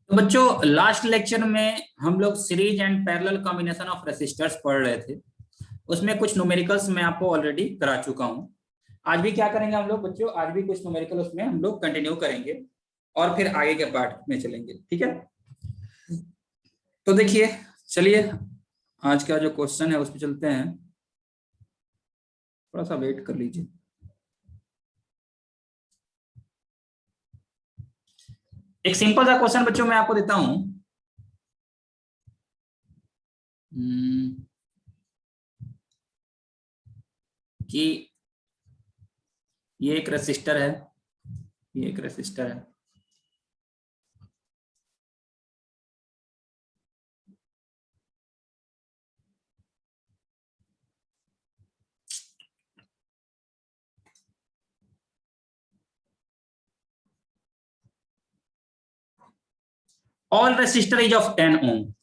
तो बच्चों last lecture में हम लोग series and parallel combination of resistors पढ़ रहे थे। उसमें कुछ न्यूमेरिकल्स मैं आपको ऑलरेडी करा चुका हूं। आज भी क्या करेंगे हम लोग बच्चों, आज भी कुछ न्यूमेरिकल उसमें हम लोग कंटिन्यू करेंगे और फिर आगे के पार्ट में चलेंगे। ठीक है, तो देखिए, चलिए आज का जो क्वेश्चन है उस पर चलते हैं। थोड़ा सा वेट कर लीजिए। एक सिंपल सा क्वेश्चन बच्चों मैं आपको देता हूं। कि ये एक रेसिस्टर है, ये एक रेसिस्टर है। All resistor is of 10 ohm.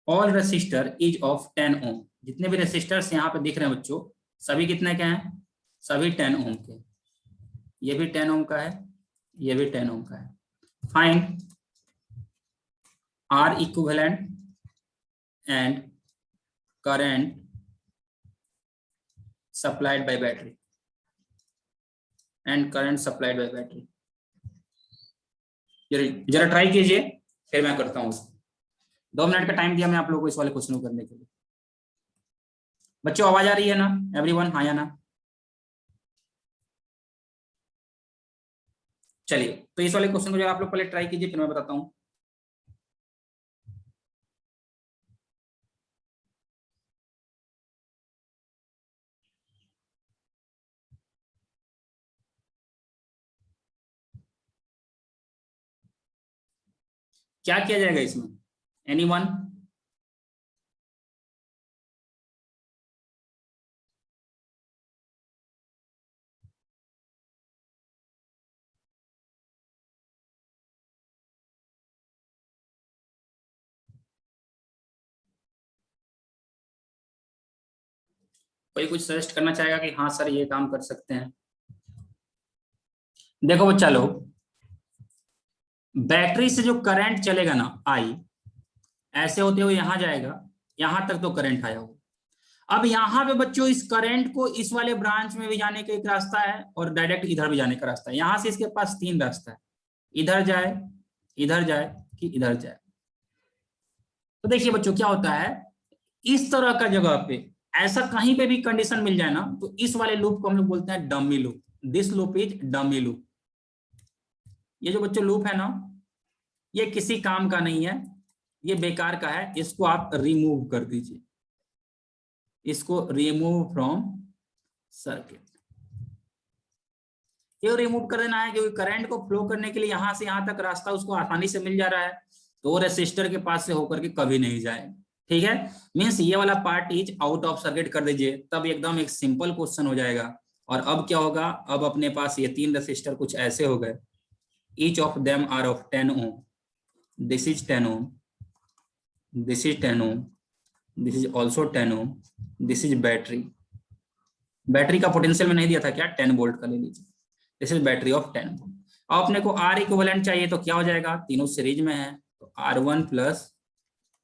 All resistor is of 10 ohm. जितने भी रेसिस्टर्स यहाँ पे दिख रहे हैं बच्चों, सभी कितने के हैं? सभी 10 ओम के। ये भी 10 ओम का है, ये भी 10 ओम का है। Find R equivalent and current supplied by battery and current supplied by battery. जरा ट्राई कीजिए, फिर मैं करता हूँ। 2 मिनट का टाइम दिया मैं आप लोगों को इस वाले क्वेश्चन को करने के लिए। बच्चों आवाज आ रही है ना एवरीवन? हाँ या ना? चलिए, तो इस वाले क्वेश्चन को जरा आप लोग पहले ट्राई कीजिए, फिर मैं बताता हूँ। क्या किया जाएगा इसमें? एनीवन? कोई कुछ सजेस्ट करना चाहेगा कि हाँ सर ये काम कर सकते हैं? देखो बच्चा लोग, बैटरी से जो करंट चलेगा ना आई, ऐसे होते हुए यहां जाएगा, यहां तक तो करंट आया होगा। अब यहाँ पे बच्चों इस करंट को इस वाले ब्रांच में भी जाने का एक रास्ता है और डायरेक्ट इधर भी जाने का रास्ता है। यहां से इसके पास 3 रास्ता है, इधर जाए, इधर जाए कि इधर जाए। तो देखिए बच्चों क्या होता है, इस तरह का जगह पे ऐसा कहीं पे भी कंडीशन मिल जाए ना, तो इस वाले लूप को हम लोग बोलते हैं dummy loop. This loop is dummy loop. ये जो बच्चों लूप है ना, ये किसी काम का नहीं है, ये बेकार का है। इसको आप रिमूव कर दीजिए, इसको रिमूव फ्रॉम सर्किट। क्यों रिमूव कर देना है? क्योंकि करंट को फ्लो करने के लिए यहां से यहां तक रास्ता उसको आसानी से मिल जा रहा है, तो वो रेसिस्टर के पास से होकर के कभी नहीं जाए। ठीक है, मीन्स ये वाला part is out of circuit कर दीजिए, तब एकदम एक सिंपल क्वेश्चन हो जाएगा। और अब क्या होगा, अब अपने पास ये 3 रेसिस्टर कुछ ऐसे हो गए। Each of them are of 10 ohm. This is 10 ohm, this is 10 ohm, this is also 10 ohm, this is battery. Battery का पोटेंशियल में नहीं दिया था क्या? 10 वोल्ट का ले लीजिए। This is battery of 10 volt. अब अपने को आर इक्विवेलेंट चाहिए, तो क्या हो जाएगा? तीनों सीरीज में है, तो R1 plus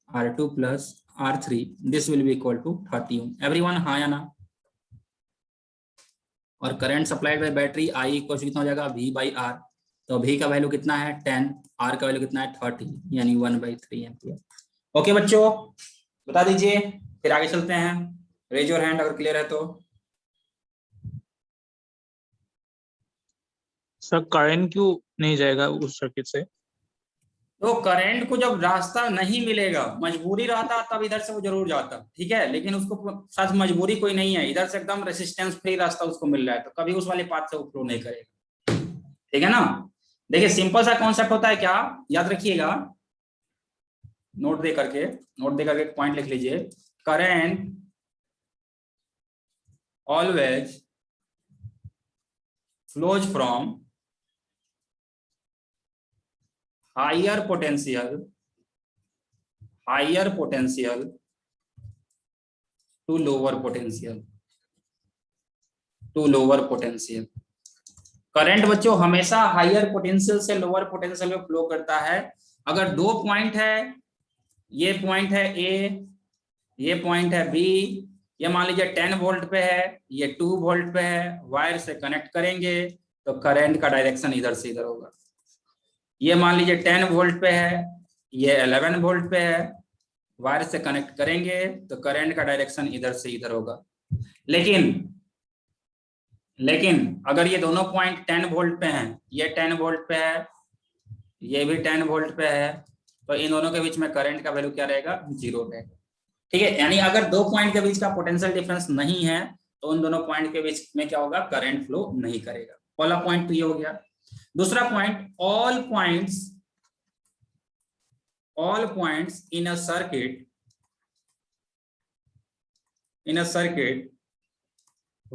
R2 plus R3, this will be equal to 30 ohm. Everyone हाँ या ना? और current supplied by battery I equal कितना हो जाएगा? V by R. तो V का वैल्यू कितना है? 10, R का वैल्यू कितना है? 30, यानी 1/3 एम्पियर। ओके बच्चों, बता दीजिए, फिर आगे चलते हैं। रेज योर हैंड अगर क्लियर है तो। सर करंट क्यों नहीं जाएगा उस सर्किट से? तो करंट को जब रास्ता नहीं मिलेगा, मजबूरी रहता तब इधर से वो जरूर जाता, ठीक है, लेकिन उसको साथ मजबूरी कोई नहीं है, इधर से एकदम रेसिस्टेंस फ्री रास्ता उसको मिल रहा है, तो कभी उस वाले पाथ से वो फ्लो नहीं करेगा। ठीक है ना? देखिए सिंपल सा कॉन्सेप्ट होता है, क्या याद रखिएगा, नोट दे करके, नोट दे करके पॉइंट लिख लीजिए। Current always flows from higher potential to lower potential current बच्चों हमेशा हायर पोटेंशियल से लोअर पोटेंशियल में फ्लो करता है। अगर दो पॉइंट है, ये पॉइंट है ए, ये पॉइंट है बी, ये मान लीजिए 10 वोल्ट पे है, ये 2 वोल्ट पे है, वायर से कनेक्ट करेंगे तो करंट का डायरेक्शन इधर से इधर होगा। ये मान लीजिए 10 वोल्ट पे है, ये 11 वोल्ट पे है, वायर से कनेक्ट करेंगे तो करंट का डायरेक्शन इधर से इधर होगा। लेकिन अगर ये दोनों पॉइंट 10 वोल्ट पे हैं, ये 10 वोल्ट पे है, ये भी 10 वोल्ट पे है, तो इन दोनों के बीच में करंट का वैल्यू क्या रहेगा, 0 रहेगा। ठीक है, यानी अगर दो पॉइंट के बीच का पोटेंशियल डिफरेंस नहीं है तो उन दोनों पॉइंट के बीच में क्या होगा, करंट फ्लो नहीं करेगा। पहला पॉइंट तो ये हो गया। दूसरा point, all points in a circuit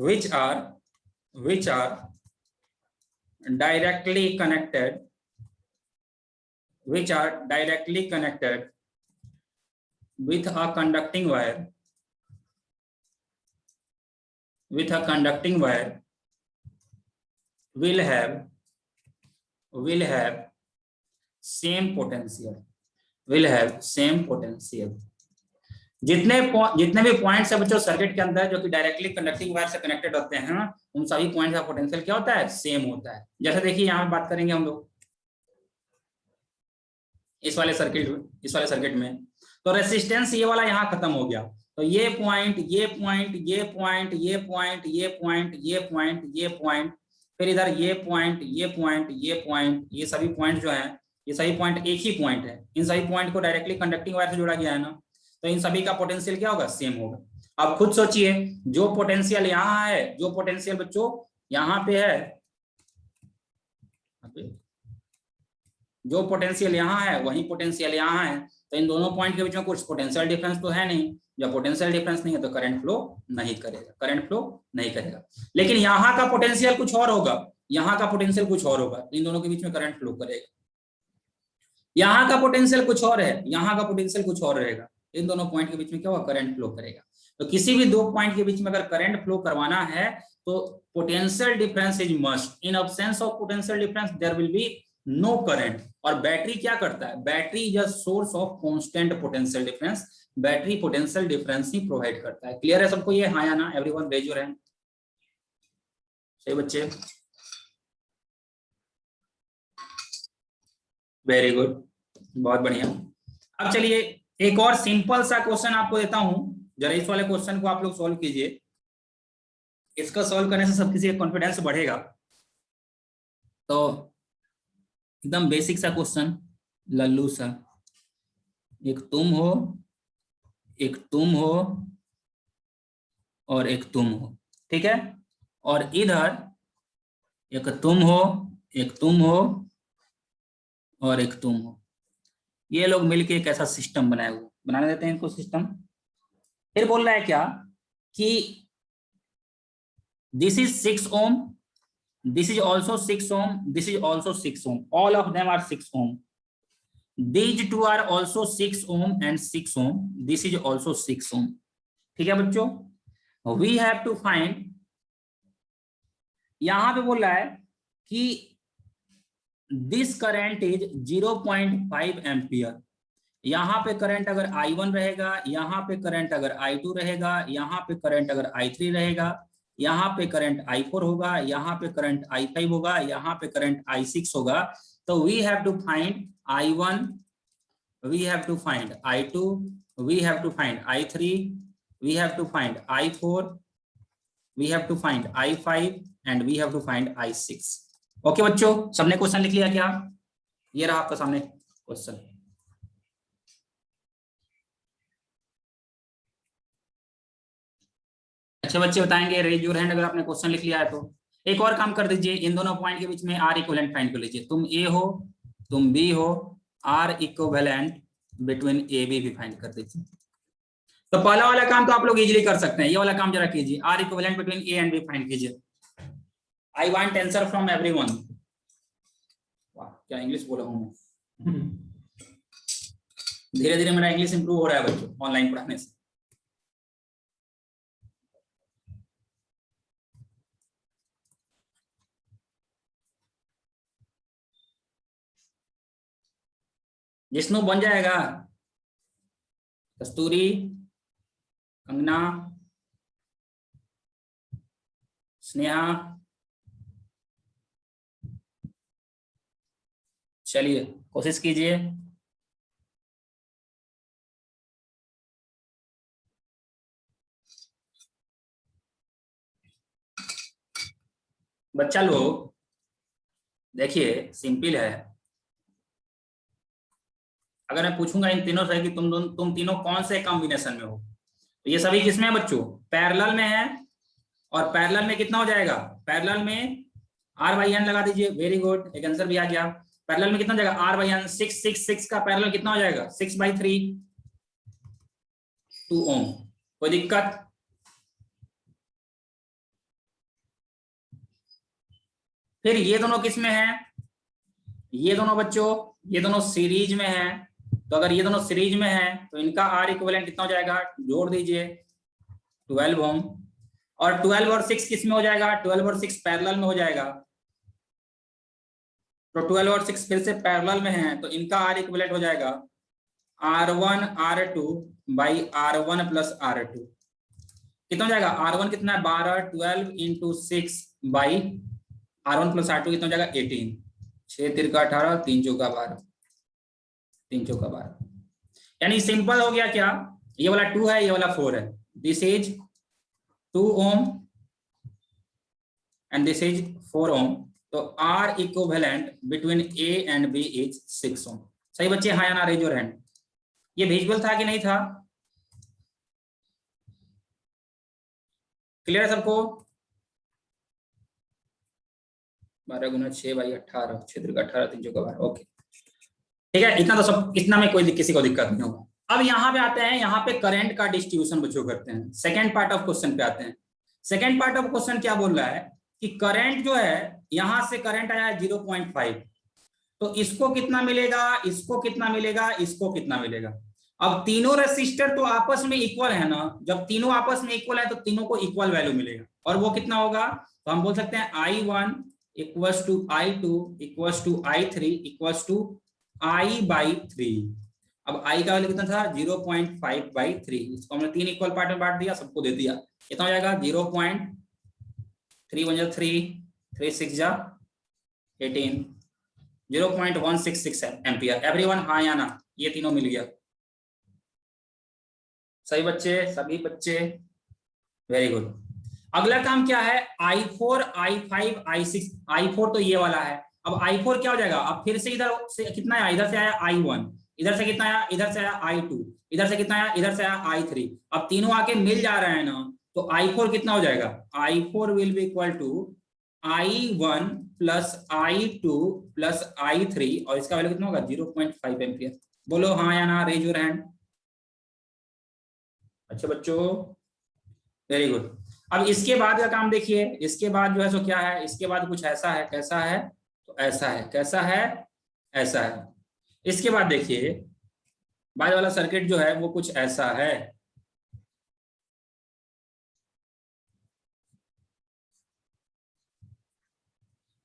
which are directly connected with a conducting wire will have same potential जितने भी पॉइंट्स है बच्चों सर्किट के अंदर जो कि डायरेक्टली कंडक्टिंग वायर से कनेक्टेड होते हैं, उन सभी पॉइंट्स का पोटेंशियल क्या होता है, सेम होता है। जैसे देखिए यहाँ बात करेंगे हम लोग इस वाले सर्किट में, तो रेसिस्टेंस ये वाला यहाँ खत्म हो गया, तो ये पॉइंट फिर इधर ये पॉइंट ये सभी पॉइंट जो है, ये सभी पॉइंट एक ही पॉइंट है। इन सभी पॉइंट को डायरेक्टली कंडक्टिंग वायर से जोड़ा गया है ना, तो इन सभी का पोटेंशियल क्या होगा, सेम होगा। अब खुद सोचिए, जो पोटेंशियल यहाँ है, जो पोटेंशियल बच्चों यहाँ पे है, जो पोटेंशियल यहाँ है वही पोटेंशियल यहाँ है, तो इन दोनों पॉइंट के बीच में कुछ पोटेंशियल डिफरेंस तो है नहीं। जब पोटेंशियल डिफरेंस नहीं है तो करंट फ्लो नहीं करेगा। लेकिन यहाँ का पोटेंशियल कुछ और होगा, यहाँ का पोटेंशियल कुछ और होगा, इन दोनों के बीच में करंट फ्लो करेगा। यहाँ का पोटेंशियल कुछ और है, यहाँ का पोटेंशियल कुछ और रहेगा, इन दोनों पॉइंट के बीच में क्या होगा, करंट फ्लो करेगा। तो किसी भी दो पॉइंट के बीच में अगर करंट फ्लो करवाना है तो potential difference is must. In absence of potential difference there will be no current. और बैटरी क्या करता है, battery is a source of constant potential difference. Battery potential difference ही प्रोवाइड करता है। क्लियर है सबको ये, हाँ या ना? Everyone raise your hand. सही बच्चे, वेरी गुड, बहुत बढ़िया। अब चलिए एक और सिंपल सा क्वेश्चन आपको देता हूं, जरा इस वाले क्वेश्चन को आप लोग सॉल्व कीजिए। इसका सॉल्व करने से सब किसी का कॉन्फिडेंस बढ़ेगा। तो एकदम बेसिक सा क्वेश्चन, लल्लू सा, एक तुम हो और एक तुम हो, ठीक है? और इधर एक तुम हो और एक तुम हो, ये लोग मिलके एक ऐसा सिस्टम बनाए हुए, बनाने देते हैं इनको सिस्टम। फिर बोल रहा है क्या कि this is 6 ohm, this is also 6 ohm, this is also 6 ohm, all of them are 6 ohm, these two are also 6 ohm and 6 ohm, this is also 6 ohm। ठीक है बच्चों, we have to find, यहां पे बोल रहा है कि this current is 0.5 ampere. यहाँ पे करंट अगर I1 रहेगा, यहाँ पे करंट अगर I2 रहेगा, यहाँ पे करंट अगर I3 रहेगा, यहाँ पे करंट I4 होगा, यहाँ पे करंट I5 होगा, यहाँ पे करंट I6 होगा। तो we have to find I1, we have to find I2, we have to find I3, we have to find I4, we have to find I5 and we have to find I6। Okay बच्चों, सबने question लिख लिया क्या? ये रहा आपका सामने question. अच्छा बच्चे बताएंगे, रेज योर हैंड अगर आपने क्वेश्चन लिख लिया है तो। एक और काम कर दीजिए, इन दोनों पॉइंट के बीच में आर इक्विवेलेंट फाइंड कर लीजिए। तुम ए हो, तुम बी हो, R equivalent between A B भी फाइंड कर दीजिए। तो पहला वाला काम तो आप लोग इजीली कर सकते हैं, ये वाला काम जरा कीजिए, R equivalent between A and B find कीजिए। I want answer from everyone. वाह क्या इंग्लिश बोला हूं मैं। धीरे धीरे मेरा इंग्लिश इंप्रूव हो रहा है बच्चों ऑनलाइन पढ़ाने से। जिष्णु बन जाएगा, कस्तूरी, कंगना, स्नेहा, चलिए कोशिश कीजिए। बच्चा लोग देखिए सिंपल है, अगर मैं पूछूंगा इन तीनों से कि तुम तीनों कौन से कॉम्बिनेशन में हो, तो ये सभी किसमें है बच्चों, पैरेलल में है। और पैरेलल में कितना हो जाएगा, पैरेलल में r/n लगा दीजिए, वेरी गुड, एक आंसर भी आ गया। पैरेलल में कितना हो जाएगा r/n, 6 का पैरेलल कितना हो जाएगा, 6/3, 2 ओम। कोई दिक्कत? फिर ये दोनों किस में है, ये दोनों बच्चों, ये दोनों सीरीज में है। तो अगर ये दोनों सीरीज में है तो इनका R इक्विवेलेंट कितना हो जाएगा, जोड़ दीजिए, 12 ओम। और 12 और 6 किस में हो जाएगा, 12 और 6 पैरेलल में हो जाएगा। तो 12 और 6 फिर से पैरेलल में है, तो इनका R इक्विवेलेंट हो जाएगा R1 R2 by R1 plus R2। कितना हो जाएगा, R1 कितना है 12, 12 into 6 by R1 plus R2 कितना हो जाएगा 18, 6 तिरका 18, 3 चौका 12, 3 चौका 12। यानी सिंपल हो गया क्या, ये वाला 2 है, ये वाला 4 है। This is 2 ohm and this is 4 ओम। तो R equivalent between A and B is 6 ओम। सही बच्चे, हाँ या ना, रेज योर हैंड। ये विजुअल था कि नहीं था, क्लियर है सबको? 12 गुना 6 बाई 18, 6 तिरका 18, 3 चौका 12, ओके ठीक है। इतना तो सब, इतना में कोई किसी को दिक्कत नहीं होगा। अब यहाँ पे आते हैं, यहाँ पे करंट का डिस्ट्रीब्यूशन बच्चों करते हैं। सेकंड पार्ट ऑफ क्वेश्चन पे आते हैं। सेकंड पार्ट ऑफ क्वेश्चन क्या बोल रहा है कि करंट जो है, यहां से करंट आया है 0.5, तो इसको कितना मिलेगा, इसको कितना मिलेगा, इसको कितना मिलेगा। अब तीनों रेसिस्टर तो आपस में इक्वल है ना, जब तीनों आपस में इक्वल है तो तीनों को इक्वल वैल्यू मिलेगा। और वो कितना होगा, तो हम बोल सकते हैं I1 equals to I2 equals to I3 equals to I/3। अब I का वैल्यू कितना था 0.5/3, इसको हमने 3 इक्वल पार्ट में बांट दिया, सबको दे दिया। कितना हो जाएगा 0.3 बन जाए 3, 3 6 जा 18, 0.166 एम्पियर। एवरीवन हाँ या ना, ये तीनों मिल गया। सही बच्चे, सभी बच्चे, वेरी गुड। अगला काम क्या है, I4 I5 I6। I4 तो ये वाला है। अब I4 क्या हो जाएगा, अब फिर से इधर से कितना आया, इधर से आया I1, इधर से कितना आया, इधर से आया I2, इधर से कितना आया, इधर से आया I3। अब तीनों आके मिल जा रहे हैं ना, तो I4 कितना हो जाएगा, I4 will be equal to I1 plus I2 plus I3, और इसका वैल्यू कितना होगा 0.5 एम्पियर। बोलो हाँ या ना, रेज योर हैंड। अच्छा बच्चों, वेरी गुड। अब इसके बाद का काम देखिए, इसके बाद जो है सो क्या है, इसके बाद कुछ ऐसा है, कैसा है, तो ऐसा है, कैसा है, ऐसा है। इसके बाद देखिए बाद वाला सर्किट जो है वो कुछ ऐसा है।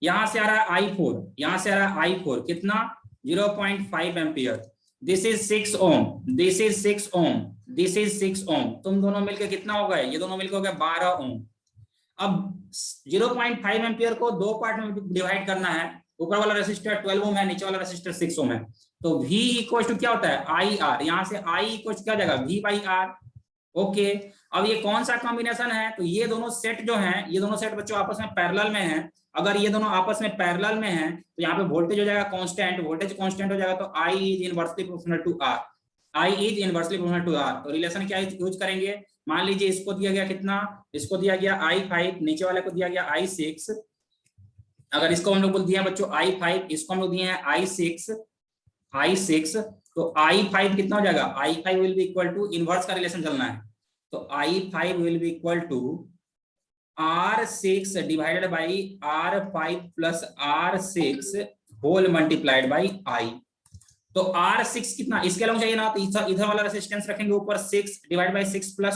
यहां से आ रहा है I4, यहां से आ रहा है I4 कितना 0.5 ampere. This is 6 ohm, this is 6 ohm, this is 6 ohm. तुम दोनों मिलकर कितना हो गए, ये दोनों मिलकर हो गए 12 ओम। अब 0.5 एम्पियर को दो पार्ट में डिवाइड करना है। ऊपर वाला रेसिस्टर 12 ओम है, नीचे वाला रेसिस्टर 6 ओम है। तो V इक्वल टू क्या होता है IR, यहां से I इक्वल क्या हो जाएगा V/R। ओके, अब ये कौन सा कॉम्बिनेशन है, तो ये दोनों सेट जो हैं, ये दोनों सेट बच्चों आपस में पैरेलल में हैं। अगर ये दोनों आपस में पैरेलल में हैं तो यहाँ पे वोल्टेज हो जाएगा कांस्टेंट, वोल्टेज कांस्टेंट हो जाएगा तो I is inversely proportional to R, I is inversely proportional to R। तो रिलेशन क्या यूज करेंगे, मान लीजिए इसको दिया गया कितना, इसको दिया गया I5, नीचे वाले को दिया गया I6। अगर इसको हम लोग बोल दिया बच्चों I5, इसको हम लोग दिए हैं I6, तो I5 कितना हो जाएगा, I5 will be equal to, inverse का रिलेशन चलना है, तो I5 will be equal to R6 divided by R5 plus R6 whole multiplied by I। तो R6 कितना, इसके अलावा चाहिए ना, तो इधर वाला रेजिस्टेंस रखेंगे ऊपर 6 डिवाइड बाई 6 प्लस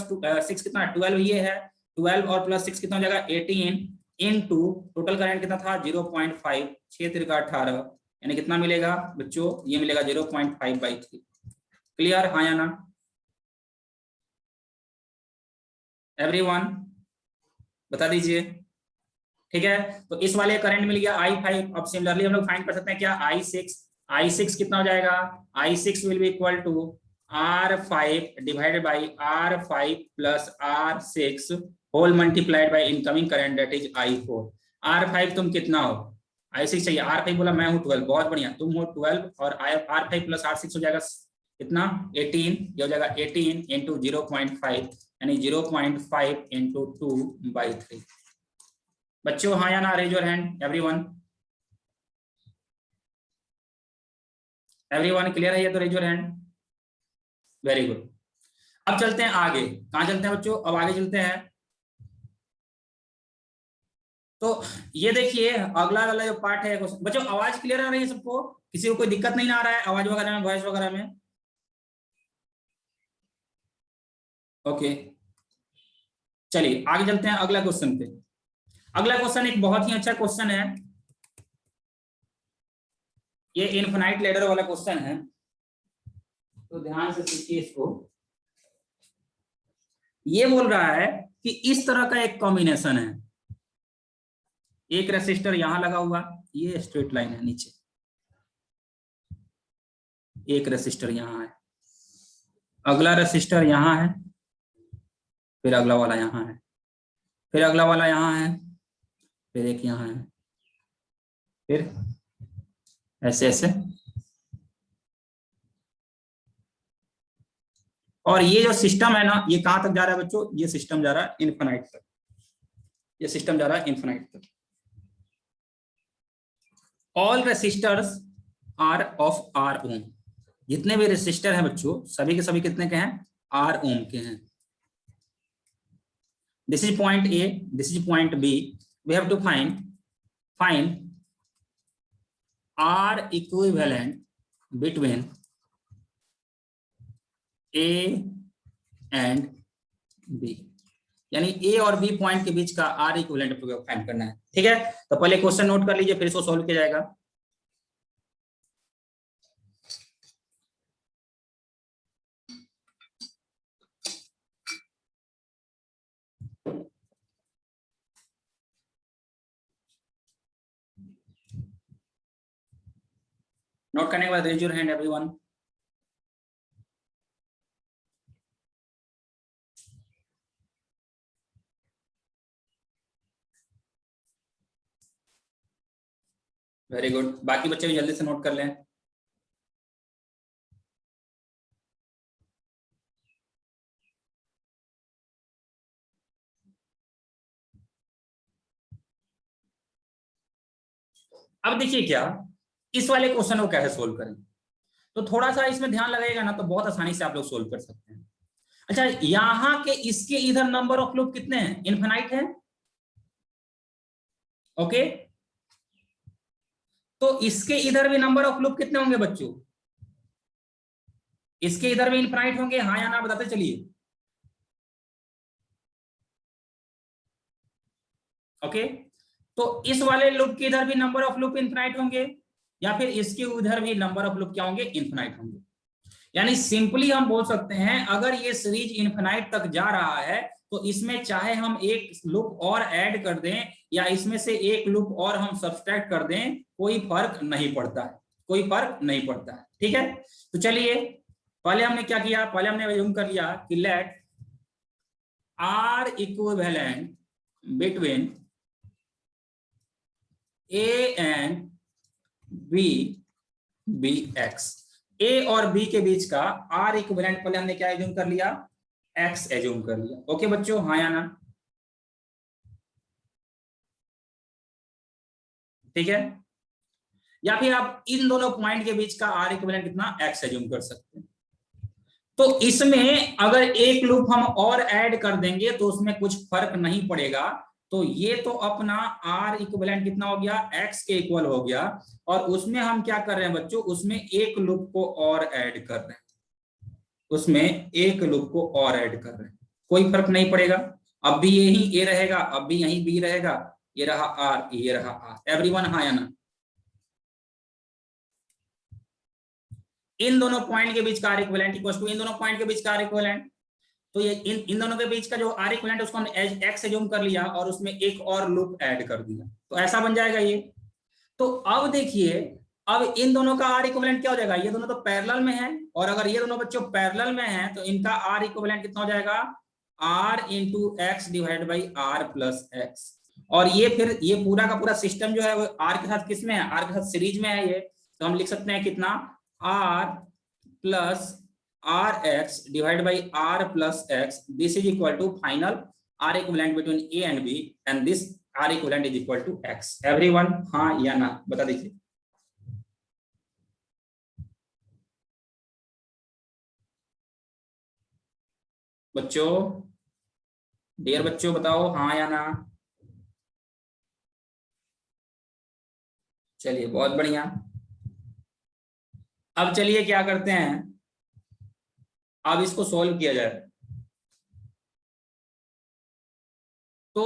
6 कितना 12, ये है 12 और प्लस 6 कितना हो जाएगा 18 इनटू टोटल करंट कितना था 0.5, 6 तिरका 18, यानी कितना मिलेगा बच्चों, ये मिलेगा 0.5/3। क्लियर, हाँ या ना एवरीवन, बता दीजिए। ठीक है, तो इस वाले करंट मिल गया I5। अब सिमिलरली हम लोग फाइंड कर सकते हैं क्या I6 कितना हो जाएगा, I6 will be equal to R5 divided by R5 plus R6 whole multiplied by incoming current that is I4। R5 तुम कितना हो, I6 चाहिए, R5 बोला मैं हूं 12, बहुत बढ़िया, तुम हो 12 और R5 प्लस R6 हो जाएगा कितना 18, ये हो जाएगा 18 इंटू 0.5 यानी 0.5 इंटू 2/3। बच्चों हाँ या ना, raise your hand everyone, everyone clear है ये तो raise your hand, very good. अब चलते हैं आगे, कहां चलते हैं बच्चों, अब आगे चलते हैं। तो ये देखिए अगला वाला जो पार्ट है बच्चों, आवाज क्लियर आ रही है सबको, किसी को कोई दिक्कत नहीं आ रहा है आवाज वगैरह में, वॉइस वगैरह में? ओके चलिए आगे चलते हैं अगला क्वेश्चन पे। अगला क्वेश्चन एक बहुत ही अच्छा क्वेश्चन है, ये इनफिनाइट लैडर वाला क्वेश्चन है, तो ध्यान से सीखिए इसको। ये बोल रहा है कि इस तरह का एक कॉम्बिनेशन है, एक रेसिस्टर यहां लगा हुआ, ये स्ट्रेट लाइन है नीचे, एक रेसिस्टर यहां है, अगला रेसिस्टर यहां है, फिर अगला वाला यहां है, फिर अगला वाला यहां है, फिर एक यहां है, फिर ऐसे ऐसे, और ये जो सिस्टम है ना, ये कहां तक जा रहा है बच्चों, ये सिस्टम जा रहा है इनफिनाइट तक, ये सिस्टम जा रहा है इनफिनाइट तक। All resistors are of R ohm, जितने भी रेसिस्टर हैं बच्चों सभी के सभी कितने के हैं, R ओम के हैं। This is point A, this is point B, we have to find R equivalent between A and B, यानी A और B पॉइंट के बीच का R इक्विवेलेंट फाइंड करना है। ठीक है, तो पहले क्वेश्चन नोट कर लीजिए, फिर इसको सॉल्व किया जाएगा। नोट करने के बाद raise your hand everyone. Very good, बाकी बच्चे भी जल्दी से नोट कर लें। अब देखिए क्या, इस वाले क्वेश्चन को कैसे सोल्व करें, तो थोड़ा सा इसमें ध्यान लगाइएगा ना, तो बहुत आसानी से आप लोग सोल्व कर सकते हैं। अच्छा, यहां के इसके इधर नंबर ऑफ लूप कितने हैं, इनफिनाइट है, ओके, तो इसके इधर भी नंबर ऑफ लूप कितने होंगे बच्चों, इसके इधर भी इनफिनाइट होंगे, हाँ या ना बताते चलिए। ओके, तो इस वाले लूप के इधर भी नंबर ऑफ लूप इनफिनाइट होंगे, या फिर इसके उधर भी नंबर ऑफ लूप क्या होंगे, इनफिनाइट होंगे। यानी सिंपली हम बोल सकते हैं अगर ये सीरीज इनफिनाइट तक जा रहा है तो इसमें चाहे हम एक लूप और ऐड कर दें या इसमें से एक लूप और हम सब्सट्रैक्ट कर दें, कोई फर्क नहीं पड़ता है, कोई फर्क नहीं पड़ता है। ठीक है, तो चलिए पहले हमने क्या किया, पहले हमने अज्यूम कर लिया कि let R equivalent between A and B X, A और B के बीच का R इक्विवेलेंट पहले हमने क्या एज्यूम कर लिया, X एज्यूम कर लिया। ओके बच्चों, हाँ या ना, ठीक है, या फिर आप इन दोनों पॉइंट के बीच का R इक्विवेलेंट कितना, X एज्यूम कर सकते हैं। तो इसमें अगर एक लूप हम और ऐड कर देंगे तो उसमें कुछ फर्क नहीं पड़ेगा, तो ये तो अपना R इक्विवेलेंट कितना हो गया, X के इक्वल हो गया, और उसमें हम क्या कर रहे हैं बच्चों, उसमें एक लूप को और ऐड कर रहे हैं, उसमें एक लूप को और ऐड कर रहे हैं, कोई फर्क नहीं पड़ेगा। अब भी यही A रहेगा, अब भी यही B रहेगा, ये रहा R, ये रहा R, एवरीवन हाँ या ना, इन दोनों पॉइंट के बीच का आर इक्विवेलेंट इक्वल्स टू इन दोनों पॉइंट के बीच का आर इक्विवेलेंट। तो ये इन दोनों के बीच का जो आर इक्विवेलेंट उसको हमने एक्स से जूम कर लिया और उसमें एक और लूप ऐड कर दिया, तो ऐसा बन जाएगा ये। तो अब देखिए, अब इन दोनों का आर इक्विवेलेंट क्या हो जाएगा, ये दोनों तो पैरेलल में है, और अगर ये दोनों बच्चों पैरेलल में है तो इनका आर इक्विवेलेंट कितना हो जाएगा, R into X divide by R plus X. और ये फिर ये पूरा का पूरा सिस्टम जो है वो आर के साथ किस में है, आर के साथ सीरीज में है ये, तो हम लिख सकते हैं कितना, R plus R X divide by R plus X, this is equal to final R equivalent between A and B, and this R equivalent is equal to X. Everyone हाँ या ना बता दीजिए। बच्चों, डियर बच्चों बताओ हाँ या ना। चलिए बहुत बढ़िया। अब चलिए क्या करते हैं, अब इसको सोल्व किया जाए। तो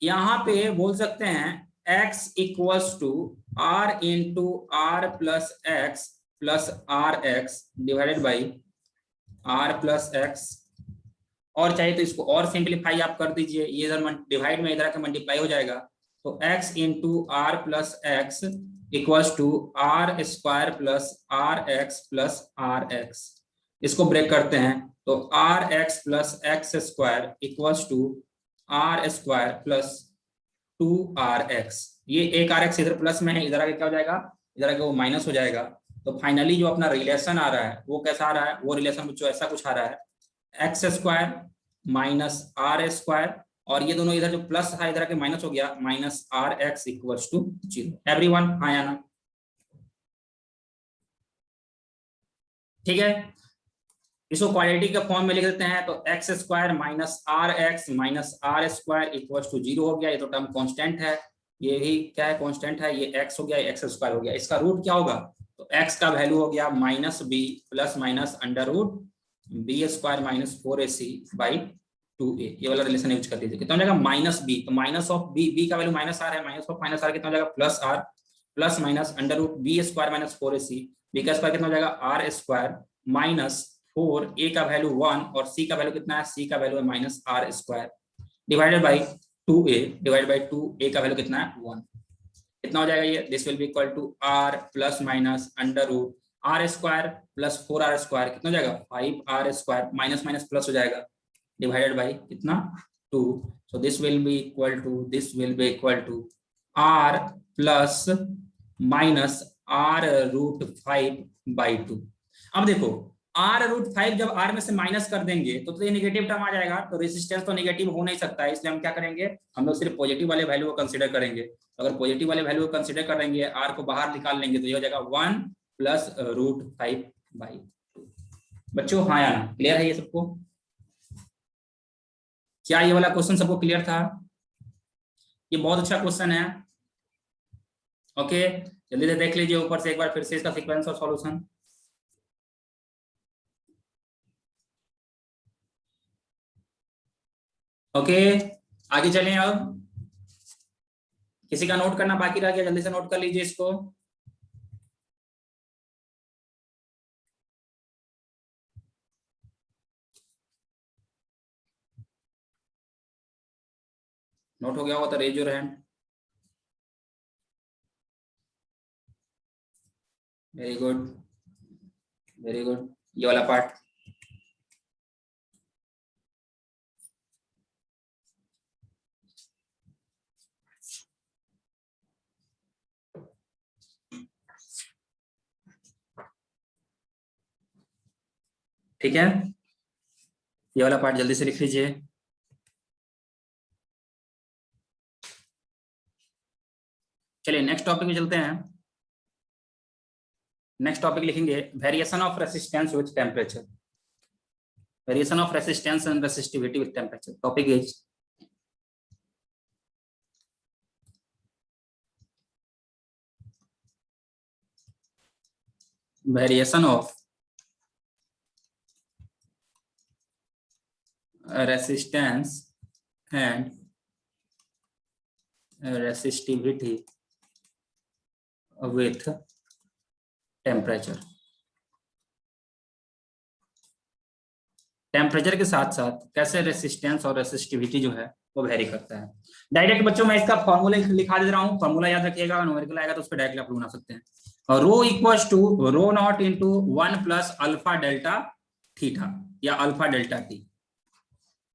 यहां पे बोल सकते हैं x equals to R into R plus X plus R X divided by R plus X, और चाहे तो इसको और सिंप्लीफाई आप कर दीजिए, ये इधर डिवाइड में इधर आके मल्टीप्लाई हो जाएगा, तो x into R plus X equals to R square plus R X plus R X. इसको ब्रेक करते हैं तो R X plus X square equals to R square plus 2rx। ये एक आर एक्स इधर प्लस में है, इधर आगे क्या हो जाएगा, इधर आगे वो माइनस हो जाएगा। तो फाइनली जो अपना रिलेशन आ रहा है वो कैसा आ रहा है, वो रिलेशन बच्चों ऐसा कुछ आ रहा है, X square minus R square, और ये दोनों इधर जो प्लस था इधर आके माइनस हो गया, minus R X equals to 0। Everyone हाँ या ना। ठीक है, इसको क्वालिटी के फॉर्म में लिख देते हैं, तो X square minus R square equals to 0 हो गया। ये तो टर्म कांस्टेंट है, ये भी क्या है, कांस्टेंट है, ये एक्स हो गया, एक्स स्क्वायर हो गया। इसका रूट क्या होगा, तो एक्स का वैल्यू हो गया minus B plus minus under root B square minus 4ac by 2a। ये वाला रिलेशन यूज कर दीजिए, कितना हो जाएगा माइनस बी, तो माइनस ऑफ बी, बी का वैल्यू माइनस आर है, माइनस ऑफ माइनस आर कितना हो जाएगा plus R, plus minus under root B square minus 4ac, B का स्क्वायर कितना हो जाएगा आर स्क्वायर माइनस 4, ए का वैल्यू 1 और सी का वैल्यू कितना है, सी का वैल्यू है minus R square divided by 2a, divided by 2, A का वैल्यू कितना है 1। कितना हो जाएगा ये, this will be equal to R plus minus under root R square plus 4r square, कितना हो जाएगा 5r square, minus minus plus हो जाएगा, डिवाइडेड बाई कितना 2। So this will be equal to R plus minus R root 5 by 2। अब देखो are root 5 जब are में से माइनस कर देंगे तो ये नेगेटिव टर्म आ जाएगा, तो रेजिस्टेंस तो नेगेटिव हो नहीं सकता है, इसलिए हम क्या करेंगे, हम लोग सिर्फ पॉजिटिव वाले वैल्यू को कंसीडर करेंगे। तो अगर पॉजिटिव वाले वैल्यू को कंसीडर करेंगे, आर को बाहर निकाल लेंगे, तो ये हो जाएगा 1 प्लस रूट 5 बाई 2। बच्चों हाँ या ना, क्लियर है ये सबको, क्या ये वाला क्वेश्चन सबको क्लियर था, ये बहुत अच्छा क्वेश्चन है। ओके जल्दी से देख लीजिए ऊपर से एक बार फिर से इसका सीक्वेंस और सॉल्यूशन। ओके आगे चलें, अब किसी का नोट करना बाकी रह गया, जल्दी से नोट कर लीजिए इसको। नोट हो गया होगा तो raise your hand. Very good very good, ये वाला पार्ट ठीक है, ये वाला पार्ट जल्दी से लिख लीजिए। चलिए नेक्स्ट टॉपिक में चलते हैं। नेक्स्ट टॉपिक लिखेंगे variation of resistance with temperature, variation of resistance and resistivity with temperature. Topic is variation of resistance and resistivity with temperature। Temperature के साथ साथ कैसे रेसिस्टेंस और रेसिस्टिविटी जो है वो वेरी करता है। डायरेक्ट बच्चों मैं इसका फॉर्मूला लिखा दे रहा हूँ, फॉर्मूला याद रखिएगा, न्यूमेरिकल आएगा तो उस पर डायरेक्टली आप लोग बना सकते हैं। और rho equals to rho not into 1 plus alpha delta theta या अल्फा डेल्टा टी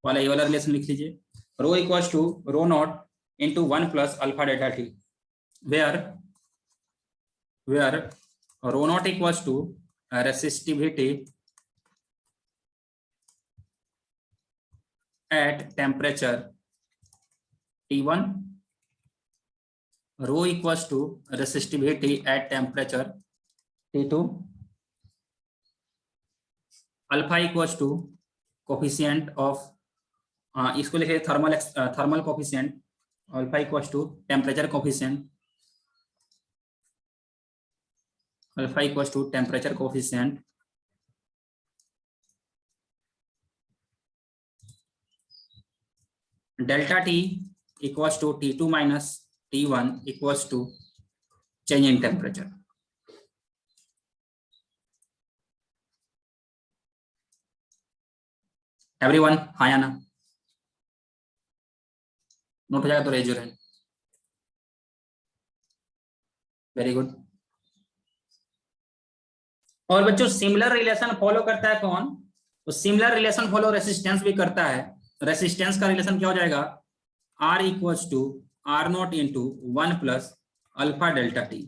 वाला ये वाला रिलेशन लिख लीजिए। Rho equals to rho not into 1 plus alpha delta T where rho not equals to resistivity at temperature T1, rho equals to resistivity at temperature T2, alpha equals to coefficient of इसको लिखे thermal coefficient, alpha equals to temperature coefficient, alpha equals to temperature coefficient delta T equals to T2 minus T1 equals to change in temperature. Everyone हाँ या ना? Note हो जाएगा तो raise your hand. Very good. और बच्चों similar relation follow करता है कौन? तो सिमिलर रिलेशन फॉलो रेसिस्टेंस भी करता है। रेसिस्टेंस का रिलेशन क्या हो जाएगा? R equals to R not into 1 plus alpha delta T.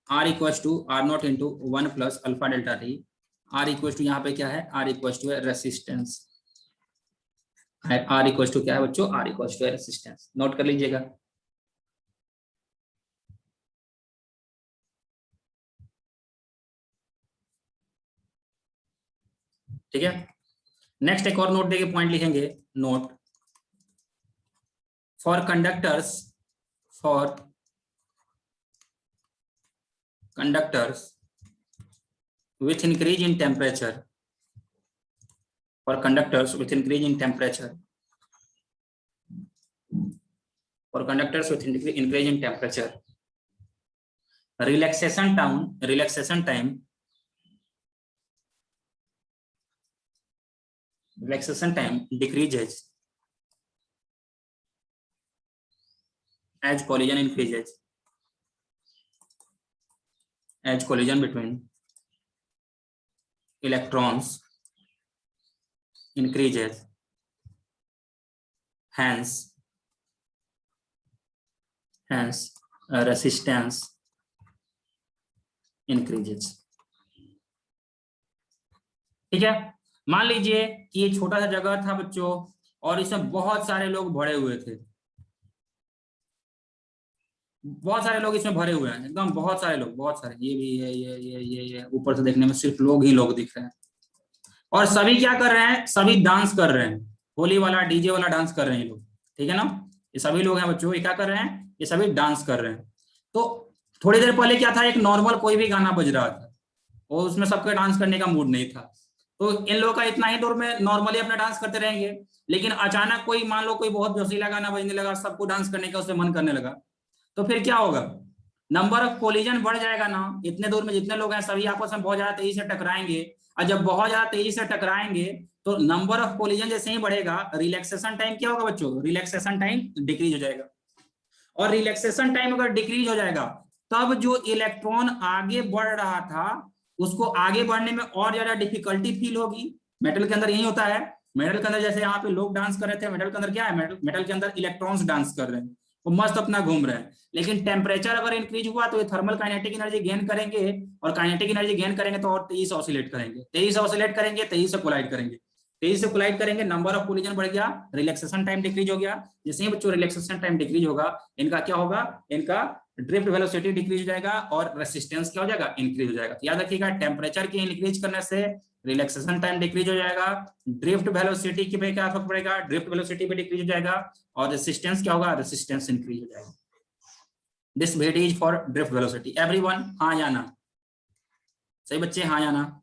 R equals to R not into 1 plus alpha delta T. R equals to यहाँ पे क्या है? R equals to resistance. R equals to क्या है बच्चों? R equals to resistance. Note कर लीजिएगा। ठीक है, नेक्स्ट एक और नोट देके पॉइंट लिखेंगे। Note for conductors with increase in temperature, for conductors with increase in temperature, relaxation time decreases as collision increases, as collision between electrons increases, hence resistance increases। ठीक है, मान लीजिए कि ये छोटा सा जगह था बच्चों और इसमें बहुत सारे लोग भरे हुए थे, बहुत सारे लोग इसमें भरे हुए हैं, एकदम बहुत सारे लोग, बहुत सारे, ये भी है, ये ऊपर से देखने में सिर्फ लोग ही लोग दिख रहे हैं। और सभी क्या कर रहे हैं? सभी डांस कर रहे हैं, होली वाला डीजे वाला डांस कर रहे हैं ये लोग। ठीक है ना, ये सभी लोग हैं बच्चों, ये क्या कर रहे हैं? ये सभी डांस कर रहे हैं। तो थोड़ी देर पहले क्या था? एक नॉर्मल कोई भी गाना बज रहा था और उसमें सबके डांस करने का मूड नहीं था, तो इन लोगों का इतना ही दूर में नॉर्मली अपना डांस करते रहेंगे। लेकिन अचानक कोई, मान लो कोई बहुत जोशीला गाना बजने लगा, सबको डांस करने का उससे मन करने लगा, तो फिर क्या होगा? नंबर ऑफ कोलिजन बढ़ जाएगा ना। इतने दूर में जितने लोग हैं सभी आपस में बहुत ज्यादा तेजी से टकराएंगे, और जब बहुत ज्यादा तेजी से टकराएंगे तो नंबर ऑफ कोलिजन जैसे ही बढ़ेगा, रिलैक्सेशन टाइम क्या होगा बच्चों? रिलैक्सेशन टाइम डिक्रीज हो जाएगा। और रिलैक्सेशन टाइम अगर डिक्रीज हो जाएगा तब जो इलेक्ट्रॉन आगे बढ़ रहा था उसको आगे बढ़ने में और ज्यादा डिफिकल्टी फील होगी। मेटल के अंदर यही होता है। मेटल के अंदर जैसे यहाँ पे लोग डांस कर रहे थे, मेटल के अंदर क्या है? मेटल के अंदर इलेक्ट्रॉन्स डांस कर रहे हैं, वो मस्त अपना घूम रहे हैं। लेकिन टेम्परेचर अगर इंक्रीज हुआ तो ये थर्मल काइनेटिक एनर्जी गेन करेंगे, और काइनेटिक एनर्जी गेन करेंगे तो और तेजी से ऑसिलेट करेंगे, तेजी से कोलाइड करेंगे, नंबर ऑफ कोलिजन बढ़ गया, रिलैक्सेशन टाइम डिक्रीज हो गया। जैसे ही बच्चों रिलैक्सेशन टाइम डिक्रीज होगा, इनका क्या होगा? इनका ड्रिफ्ट वेलोसिटी डिक्रीज हो जाएगा और रेसिस्टेंस क्या हो जाएगा? इंक्रीज हो जाएगा। तो याद रखिएगा, टेम्परेचर के इंक्रीज करने से रिलैक्सेशन टाइम डिक्रीज हो जाएगा, ड्रिफ्ट वेलोसिटी की पे क्या फर्क पड़ेगा? ड्रिफ्ट वेलोसिटी पे डिक्रीज हो जाएगा, और रेसिस्टेंस क्या होगा? रेसिस्टेंस इंक्रीज हो जाएगा। This VD is for drift velocity. Everyone हाँ या ना? सही बच्चे, हाँ या ना?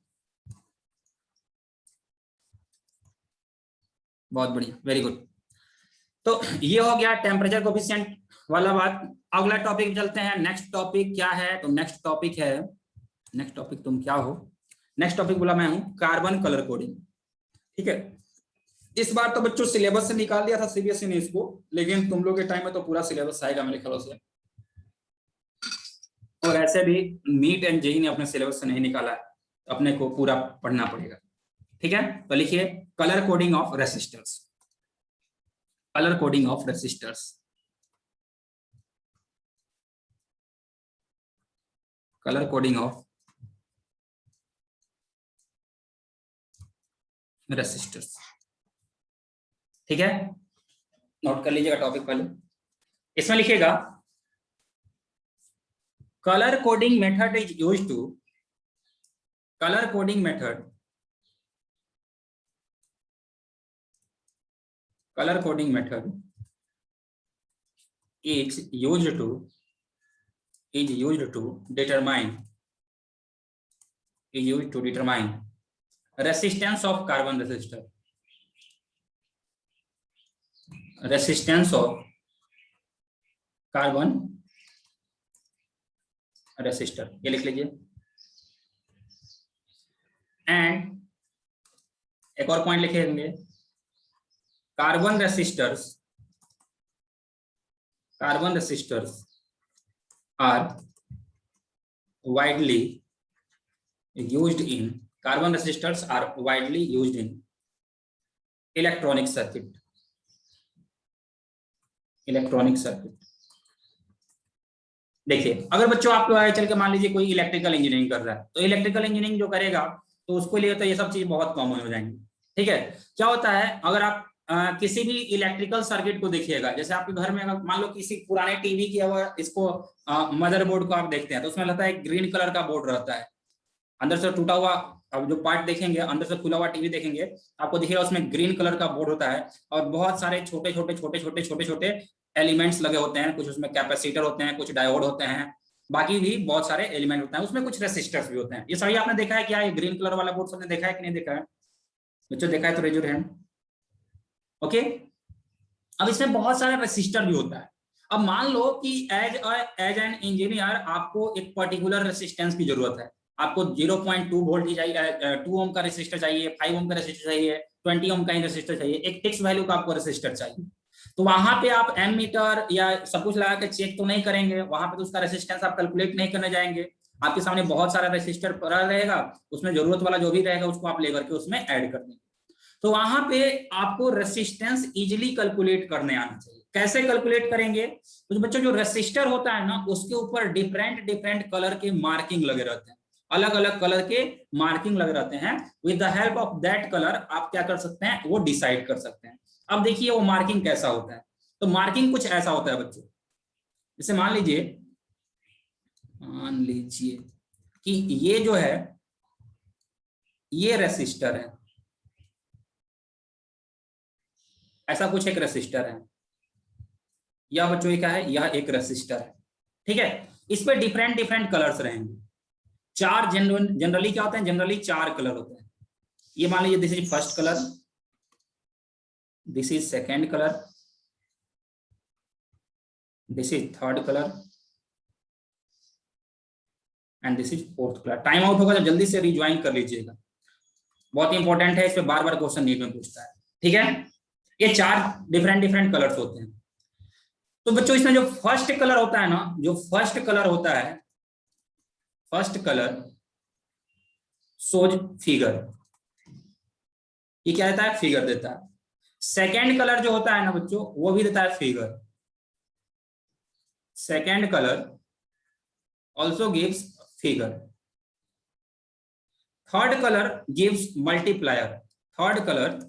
बहुत बढ़िया, वेरी गुड। तो ये हो गया टेम्परेचर कोफिशिएंट वाला बात। अगला टॉपिक चलते हैं। नेक्स्ट टॉपिक क्या है? तो नेक्स्ट टॉपिक तुम क्या हो? नेक्स्ट टॉपिक बोला मैं हूं कार्बन कलर कोडिंग। ठीक है, इस बार तो बच्चों सिलेबस से निकाल दिया था सीबीएसई ने इसको, लेकिन तुम लोग के टाइम में तो पूरा सिलेबस आएगा मेरे ख्याल से। और ऐसे भी नीट एंड जेईई ने अपने सिलेबस से नहीं निकाला है, अपने को पूरा पढ़ना पड़ेगा। ठीक है, तो लिखिए colour coding of resistors, colour coding of resistors, colour coding of resistors. ठीक है, नोट कर लीजिएगा टॉपिक पहले। इसमें लिखिएगा colour coding method is used to, colour coding method, color coding method is used to determine resistance of carbon resistor, resistance of carbon resistor, ये लिख लीजिए। एंड एक और पॉइंट लिखेंगे, carbon resistors are widely used in, carbon resistors are widely used in electronic circuit, देखिए अगर बच्चों आप आगे चल के मान लीजिए कोई इलेक्ट्रिकल इंजीनियरिंग कर रहा है, तो इलेक्ट्रिकल इंजीनियरिंग जो करेगा तो उसको लिए तो ये सब चीज बहुत कॉमन हो जाएंगी। ठीक है, क्या होता है अगर आप किसी भी इलेक्ट्रिकल सर्किट को देखिएगा, जैसे आपके घर में अगर मान लो किसी पुराने टीवी की इसको मदरबोर्ड को आप देखते हैं तो उसमें लगता है ग्रीन कलर का बोर्ड रहता है, अंदर से टूटा हुआ, अब जो पार्ट देखेंगे अंदर से खुला हुआ टीवी देखेंगे आपको दिखेगा उसमें ग्रीन कलर का बोर्ड होता है और बहुत सारे छोटे छोटे एलिमेंट्स लगे होते हैं, कुछ उसमें कैपेसिटर होते हैं, कुछ डायोड होते हैं, बाकी भी बहुत सारे एलिमेंट होते हैं, उसमें कुछ रेसिस्टर्स भी होते हैं। ये सभी आपने देखा है क्या? ये ग्रीन कलर वाला बोर्ड सबने देखा है कि नहीं देखा है? बच्चों देखा है तो रेज योर हैंड। ओके, अब इसमें बहुत सारा रेसिस्टर भी होता है। अब मान लो कि एज एन इंजीनियर आपको एक पर्टिकुलर रेसिस्टेंस की जरूरत है, आपको 0.2 वोल्ट चाहिए, 2 ओम का रेसिस्टर चाहिए, 5 ओम का रेसिस्टर चाहिए, 20 ओम का रेसिस्टर चाहिए, एक फिक्स वैल्यू का आपको रेसिस्टर चाहिए। तो वहां पे आप एमीटर या सब कुछ लगा के चेक तो नहीं करेंगे, वहां पे तो उसका रेसिस्टेंस आप कैलकुलेट नहीं करने जाएंगे, आपके सामने बहुत सारा रेसिस्टर पड़ा रहेगा, उसमें जरूरत वाला जो भी रहेगा उसको आप लेकर के उसमें ऐड कर देंगे। तो वहां पे आपको रेसिस्टेंस इजीली कैलकुलेट करने आना चाहिए। कैसे कैलकुलेट करेंगे? तो बच्चों जो रेसिस्टर होता है ना उसके ऊपर डिफरेंट कलर के मार्किंग लगे रहते हैं, अलग अलग कलर के मार्किंग लगे रहते हैं। With the help of that colour आप क्या कर सकते हैं, वो डिसाइड कर सकते हैं। अब देखिए वो मार्किंग कैसा होता है, तो मार्किंग कुछ ऐसा होता है बच्चों, जैसे मान लीजिए कि ये जो है ये रेसिस्टर है, ऐसा कुछ एक रेसिस्टर है, यह बच्चों क्या है, यह एक रेसिस्टर है। ठीक है, इस पे डिफरेंट कलर्स रहेंगे। चार जनरली क्या होते हैं, जनरली 4 कलर होते हैं। ये मान लीजिए this is first colour, this is second colour, this is third colour and this is fourth colour. Time out होगा तो जल्दी से रिज्वाइन कर लीजिएगा, बहुत इंपॉर्टेंट है, इस पे बार बार क्वेश्चन नीट में पूछता है। ठीक है, ये 4 डिफरेंट कलर्स होते हैं। तो बच्चों इसमें जो फर्स्ट कलर होता है ना, जो फर्स्ट कलर होता है, फर्स्ट कलर सोज फिगर, ये क्या देता है, फिगर देता है। सेकेंड कलर जो होता है ना बच्चों वो भी देता है figure, second colour also gives figure. Third colour gives multiplier, third colour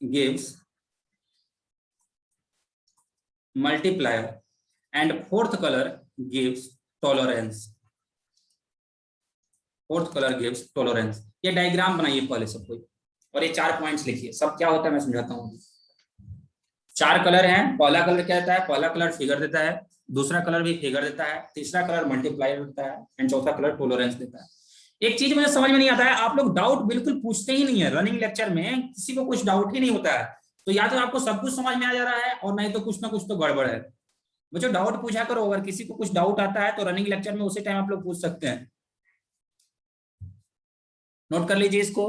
gives multiplier and fourth color gives tolerance, fourth colour gives tolerance. ये डायग्राम बनाइए पहले सब कोई, और ये 4 पॉइंट्स लिखिए। सब क्या होता है मैं समझाता हूँ। 4 कलर हैं, पहला कलर क्या देता है, पहला कलर फिगर देता है, दूसरा कलर भी फिगर देता है, तीसरा कलर मल्टीप्लायर देता है एंड चौथा कलर टॉलरेंस देता है। एक चीज मुझे समझ में नहीं आता है, आप लोग डाउट बिल्कुल पूछते ही नहीं है रनिंग लेक्चर में, किसी को कुछ डाउट ही नहीं होता है। तो या तो आपको सब कुछ समझ में आ जा रहा है और नहीं तो कुछ ना कुछ तो गड़बड़ है। मुझे डाउट पूछा करो, अगर किसी को कुछ डाउट आता है तो रनिंग लेक्चर में उसी टाइम आप लोग पूछ सकते हैं। नोट कर लीजिए इसको।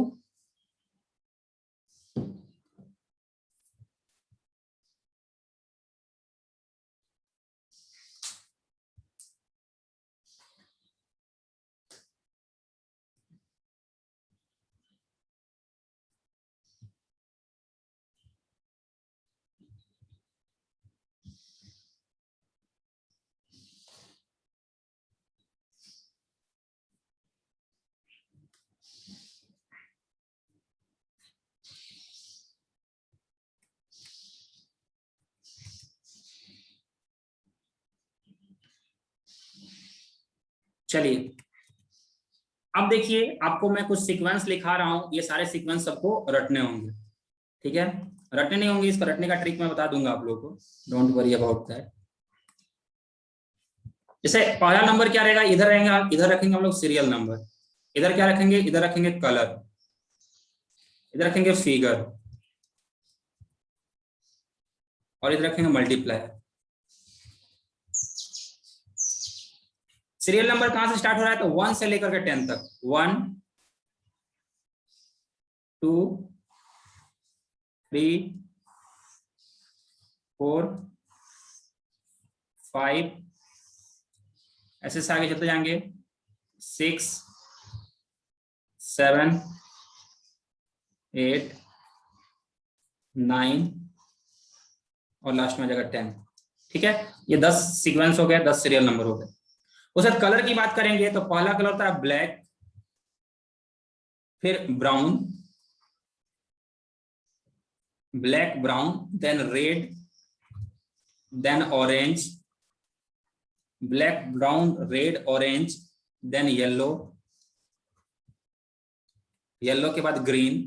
चलिए अब देखिए, आपको मैं कुछ सीक्वेंस लिखा रहा हूं, ये सारे सीक्वेंस सबको रटने होंगे, ठीक है। रटने नहीं होंगे, इसका रटने का ट्रिक मैं बता दूंगा आप लोगों को, डोंट वरी अबाउट दैट। जैसे पहला नंबर क्या रहेगा, इधर रहेगा, इधर रखेंगे हम लोग सीरियल नंबर, इधर क्या रखेंगे, इधर रखेंगे कलर, इधर रखेंगे फिगर, और इधर रखेंगे मल्टीप्लायर। सीरियल नंबर कहां से स्टार्ट हो रहा है, तो 1 से लेकर के 10 तक, 1 2 3 4 5, ऐसे से आगे चलते जाएंगे, 6 7 8 9 और लास्ट में आ जाएगा 10, ठीक है। ये 10 सीक्वेंस हो गए, 10 सीरियल नंबर हो गए। उस कलर की बात करेंगे तो पहला कलर होता है ब्लैक, फिर brown, black brown, then red, then orange, black brown red orange, then yellow, yellow के बाद ग्रीन,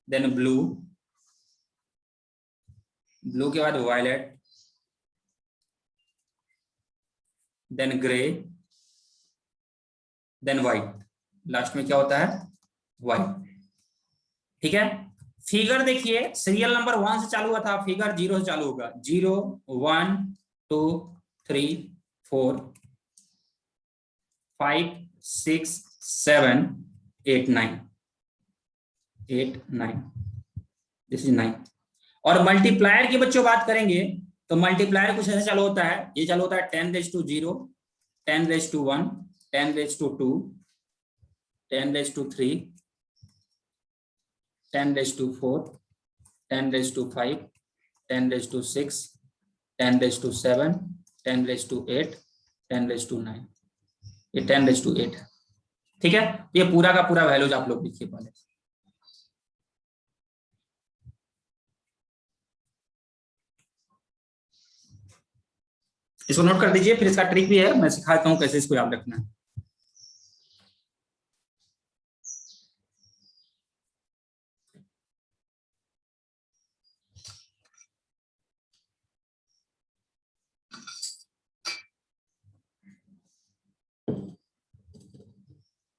देन ब्लू, ब्लू के बाद violet, then grey, then white, last में क्या होता है, व्हाइट, ठीक है। फिगर देखिए, सीरियल नंबर 1 से चालू हुआ था, फिगर 0 से चालू होगा, 0 1 2 3 4 5 6 7 8 9, 8 9, दिस इज 9। और मल्टीप्लायर की बच्चों बात करेंगे तो मल्टीप्लायर कुछ ऐसे चालू होता है, ये चालू होता है 10 raise to 0, 10 raise to 1, 10 raise to 2, 10 raise to 3, 10 raised to 4, 10 raised to 5, 10 raised to 6, 10 raised to 7, 10 raised to 8, 10 raised to 9, ये 10 raised to 8, ठीक है। ये पूरा का पूरा वैल्यूज आप लोग लिखिए पहले। इसको नोट कर दीजिए, फिर इसका ट्रिक भी है, मैं सिखाता हूं कैसे इसको याद रखना है।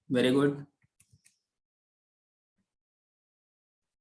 Very good.